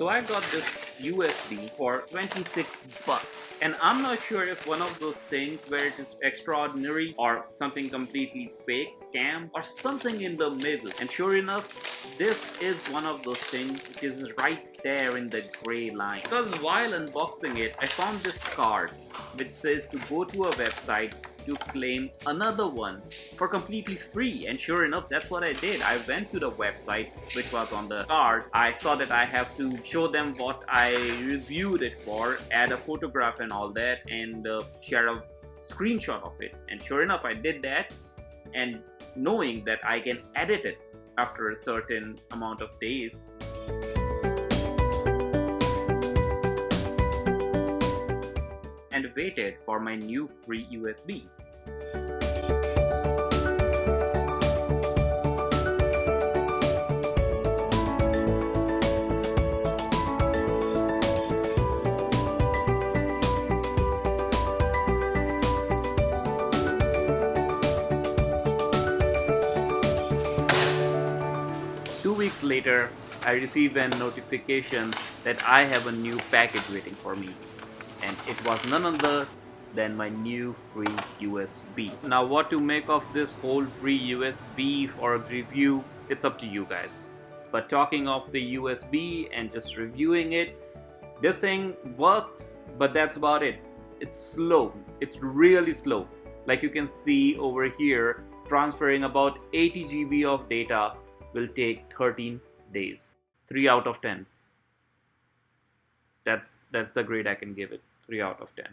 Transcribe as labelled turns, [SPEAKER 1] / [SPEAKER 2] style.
[SPEAKER 1] So I got this USB for 26 bucks. And I'm not sure if one of those things where it is extraordinary or something completely fake, scam, or something in the middle. And sure enough, this is one of those things which is right there in the gray line. Because while unboxing it, I found this card which says to go to a website to claim another one for completely free. And sure enough, that's what I did. I went to the website which was on the card. I saw that I have to show them what I reviewed it for, add a photograph and all that, and share a screenshot of it. And sure enough, I did that, and knowing that I can edit it after a certain amount of days, and waited for my new free USB. Two weeks later, I received a notification that I have a new package waiting for me. And it was none other than my new free USB. Now what to make of this whole free USB for a review, it's up to you guys. But talking of the USB and just reviewing it, this thing works, but that's about it. It's slow. It's really slow. Like you can see over here, transferring about 80 GB of data will take 13 days. 3 out of 10. That's the grade I can give it. 3 out of 10.